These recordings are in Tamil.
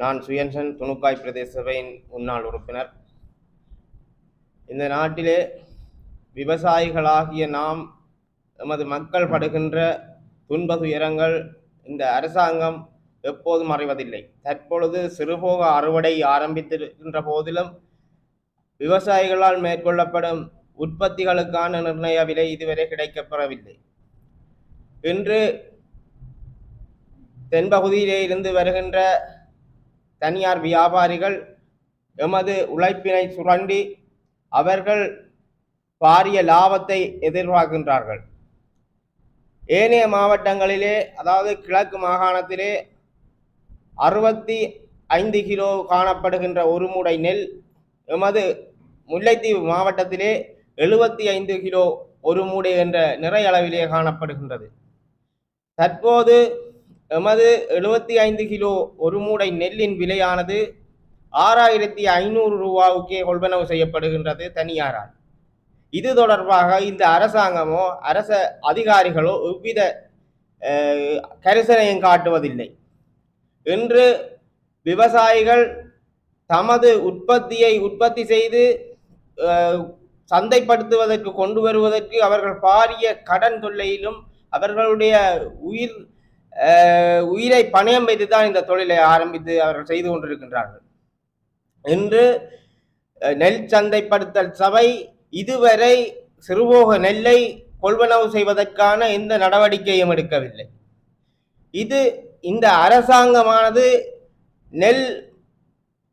நான் சுயன்சன் துணுக்காய் பிரதேச சபையின் முன்னாள் உறுப்பினர். இந்த நாட்டிலே விவசாயிகளாகிய நாம் எமது மக்கள் படுகின்ற துன்ப துயரங்கள் இந்த அரசாங்கம் எப்போதும் அறிவதில்லை. தற்பொழுது சிறுபோக அறுவடை ஆரம்பித்திருக்கின்ற போதிலும் விவசாயிகளால் மேற்கொள்ளப்படும் உற்பத்திகளுக்கான நிர்ணய விலை இதுவரை கிடைக்கப்பெறவில்லை. இன்று தென்பகுதியிலே இருந்து வருகின்ற தனியார் வியாபாரிகள் எமது உழைப்பினை சுரண்டி அவர்கள் பாரிய லாபத்தை எதிர்பார்க்கின்றார்கள். ஏனைய மாவட்டங்களிலே, அதாவது கிழக்கு மாகாணத்திலே 65 கிலோ காணப்படுகின்ற ஒரு மூடை நெல் எமது முல்லைத்தீவு மாவட்டத்திலே 75 கிலோ ஒரு மூடை என்ற நிறை அளவிலே காணப்படுகின்றது. தற்போது எமது 75 கிலோ ஒரு மூடை நெல்லின் விலையானது 6500 ரூபாவுக்கே கொள்வனவு செய்யப்படுகின்றது தனியாரால். இது தொடர்பாக இந்த அரசாங்கமோ அரச அதிகாரிகளோ எவ்வித கரிசனையும் காட்டுவதில்லை. இன்று விவசாயிகள் தமது உற்பத்தி செய்து சந்தைப்படுத்துவதற்கு கொண்டு வருவதற்கு அவர்கள் பாரிய கடன் தொல்லையிலும் அவர்களுடைய உயிரை பணயம் வைத்துதான் இந்த தொழிலை ஆரம்பித்து அவர்கள் செய்து கொண்டிருக்கின்றார்கள். இன்று நெல் சந்தைப்படுத்தல் சபை இதுவரை சிறுபோக நெல்லை கொள்வனவு செய்வதற்கான எந்த நடவடிக்கையும் எடுக்கவில்லை. இந்த அரசாங்கமானது நெல்,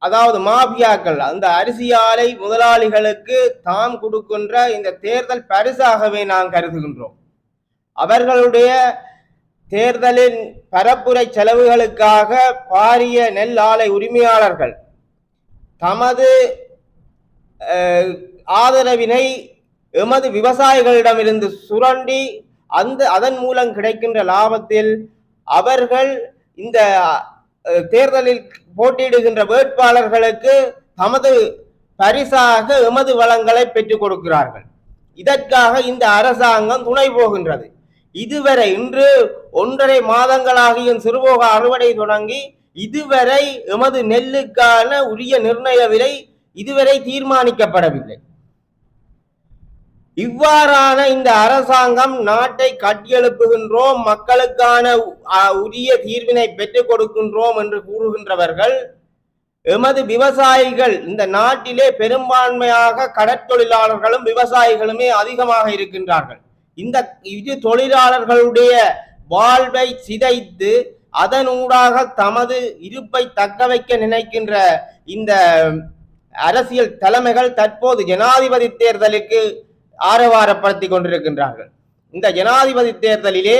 அதாவது மாபியாக்கள், அந்த அரிசி ஆலை முதலாளிகளுக்கு தாம் கொடுக்கின்ற இந்த தேர்தல் பரிசாகவே நாம் கருதுகின்றோம். அவர்களுடைய தேர்தலின் பரப்புரை செலவுகளுக்காக பாரிய நெல் ஆலை உரிமையாளர்கள் தமது ஆதரவினை எமது விவசாயிகளிடமிருந்து சுரண்டி அதன் மூலம் கிடைக்கின்ற லாபத்தில் அவர்கள் இந்த தேர்தலில் போட்டியிடுகின்ற வேட்பாளர்களுக்கு தமது பரிசாக எமது வளங்களை பெற்றுக் கொடுக்கிறார்கள். இதற்காக இந்த அரசாங்கம் துணை போகின்றது. இதுவரை இன்று 1.5 மாதங்களாகிய சிறுபோக அறுவடை தொடங்கி இதுவரை எமது நெல்லுக்கான உரிய நிர்ணய விலை இதுவரை தீர்மானிக்கப்படவில்லை. இவ்வாறான இந்த அரசாங்கம் நாட்டை கட்டியெழுப்புகின்றோம், மக்களுக்கான உரிய தீர்வினை பெற்றுக் கொடுக்கின்றோம் என்று கூறுகின்றவர்கள் எமது விவசாயிகள், இந்த நாட்டிலே பெரும்பான்மையாக கடற்தொழிலாளர்களும் விவசாயிகளுமே அதிகமாக இருக்கின்றார்கள். இந்த தொழிலாளர்களுடைய வாழ்வை சிதைத்து அதனூடாக தமது இருப்பை தக்க வைக்க நினைக்கின்ற இந்த அரசியல் தலைமைகள் தற்போது ஜனாதிபதி தேர்தலுக்கு ஆரவாரப்படுத்திக் கொண்டிருக்கின்றார்கள். இந்த ஜனாதிபதி தேர்தலிலே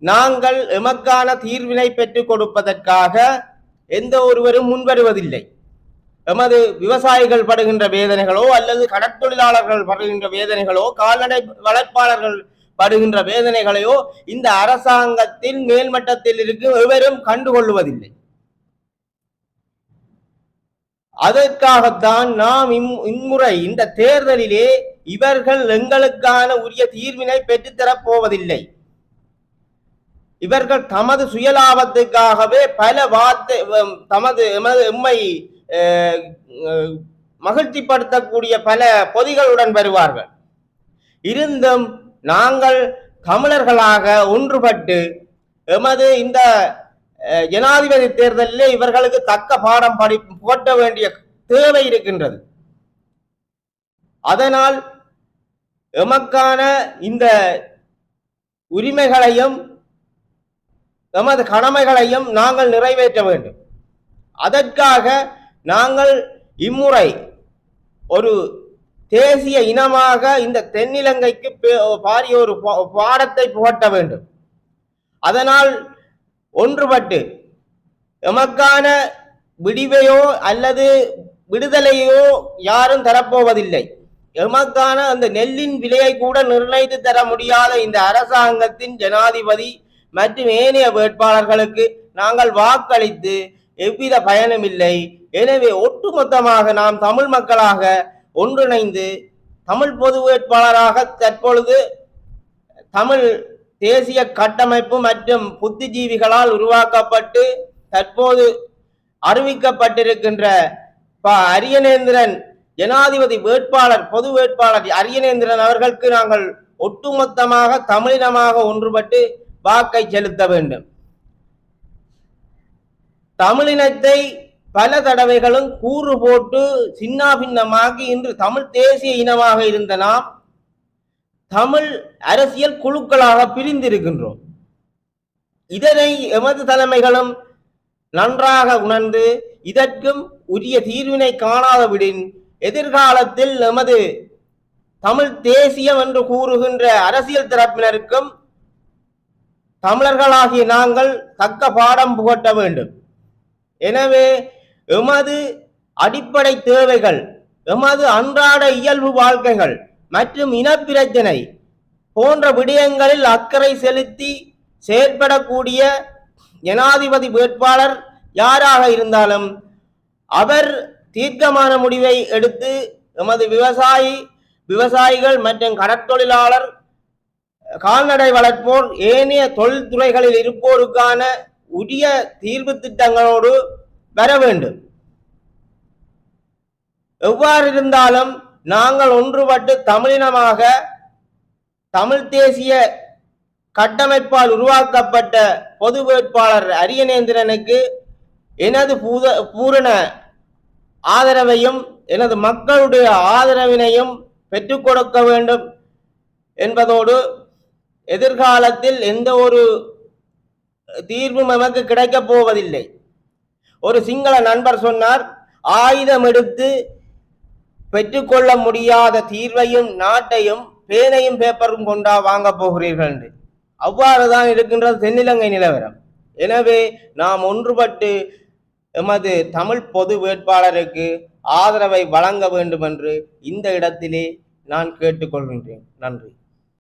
நாங்கள் எமக்கான தீர்வினை பெற்றுக் கொடுப்பதற்காக எந்த ஒருவரும் முன்வருவதில்லை. எமது விவசாயிகள் படுகின்ற வேதனைகளோ அல்லது கடற்தொழிலாளர்கள் படுகின்ற வேதனைகளோ கால்நடை வளர்ப்பாளர்கள் படுகின்ற வேதனைகளையோ இந்த அரசாங்கத்தின் மேல்மட்டத்தில் இருக்கும் எவரும் கண்டுகொள்வதில்லை. அதற்காகத்தான் நாம் இம்முறை இந்த தேர்தலிலே இவர்கள் எங்களுக்கான உரிய தீர்வினை பெற்றுத்தரப் போவதில்லை. இவர்கள் தமது சுயலாபத்துக்காகவே பல எம்மை மகிழ்ச்சிப்படுத்தக்கூடிய பல பொதிகளுடன் வருவார்கள். இருந்தும் நாங்கள் தமிழர்களாக ஒன்றுபட்டு எமது இந்த ஜனாதிபதி தேர்தலிலே இவர்களுக்கு தக்க பாடம் புகட்ட வேண்டிய தேவை இருக்கின்றது. அதனால் எமக்கான இந்த உரிமைகளையும் எமது கடமைகளையும் நாங்கள் நிறைவேற்ற வேண்டும். அதற்காக நாங்கள் இம்முறை ஒரு தேசிய இனமாக இந்த தென்னிலங்கைக்கு பாரிய ஒரு பாடத்தை புகட்ட வேண்டும். அதனால் ஒன்றுபட்டு எமக்கான விடிவையோ அல்லது விடுதலையோ யாரும் தரப்போவதில்லை. எமக்கான அந்த நெல்லின் விலையை கூட நிர்ணயித்து தர முடியாத இந்த அரசாங்கத்தின் ஜனாதிபதி மற்றும் ஏனைய வேட்பாளர்களுக்கு நாங்கள் வாக்களித்து எவ்வித பயனும் இல்லை. எனவே ஒட்டுமொத்தமாக நாம் தமிழ் மக்களாக ஒன்றிணைந்து தமிழ் பொது வேட்பாளராக தற்பொழுது தமிழ் தேசிய கட்டமைப்பு மற்றும் புத்திஜீவிகளால் உருவாக்கப்பட்டு தற்போது அறிவிக்கப்பட்டிருக்கின்ற அரியநேந்திரன் ஜனாதிபதி வேட்பாளர் பொது வேட்பாளர் அரியநேந்திரன் அவர்களுக்கு நாங்கள் ஒட்டுமொத்தமாக தமிழினமாக ஒன்றுபட்டு வாக்கை செலுத்த வேண்டும். தமிழினத்தை பல தடவைகளும் கூறு போட்டு சின்னாபின்னமாகி இன்று தமிழ் தேசிய இனமாக இருந்த நாம் தமிழ் அரசியல் குழுக்களாக பிரிந்திருக்கின்றோம். இதனை எமது தலைமைகளும் நன்றாக உணர்ந்து இதற்கும் உரிய தீர்வினை காணாதவிடின் எதிர்காலத்தில் எமது தமிழ் தேசியம் என்று கூறுகின்ற அரசியல் தரப்பினருக்கும் தமிழர்களாகிய நாங்கள் தக்க பாடம் புகட்ட வேண்டும். எனவே எமது அடிப்படை தேவைகள், எமது அன்றாட இயல்பு வாழ்க்கைகள் மற்றும் இனப்பிரச்சனை போன்ற விடயங்களில் அக்கறை செலுத்தி செயற்படக்கூடிய ஜனாதிபதி வேட்பாளர் யாராக இருந்தாலும் அவர் தீர்க்கமான முடிவை எடுத்து எமது விவசாயிகள் மற்றும் கடற்தொழிலாளர், கால்நடை வளர்ப்போர், ஏனைய தொழில்துறைகளில் இருப்போருக்கான உரிய தீர்வு திட்டங்களோடு வர வேண்டும். எவ்வாறு இருந்தாலும் நாங்கள் ஒன்றுபட்டு தமிழினமாக தமிழ் தேசிய கட்டமைப்பால் உருவாக்கப்பட்ட பொது வேட்பாளர் அரியநேந்திரனுக்கு எனது பூரண ஆதரவையும் எனது மக்களுடைய ஆதரவினையும் பெற்றுக் கொடுக்க வேண்டும் என்பதோடு எதிர்காலத்தில் எந்த ஒரு தீர்வும் நமக்கு கிடைக்கப் போவதில்லை. ஒரு சிங்கள நண்பர் சொன்னார், ஆயுதம் எடுத்து பெற்றுக்கொள்ள முடியாத தீர்வையும் நாட்டையும் பேனையும் பேப்பரும் கொண்டா வாங்க போகிறீர்கள் என்று. அவ்வாறுதான் இருக்கின்றது தென்னிலங்கை நிலவரம். எனவே நாம் ஒன்றுபட்டு எமது தமிழ் பொது வேட்பாளருக்கு ஆதரவை வழங்க வேண்டும் என்று இந்த இடத்திலே நான் கேட்டுக்கொள்கின்றேன். நன்றி.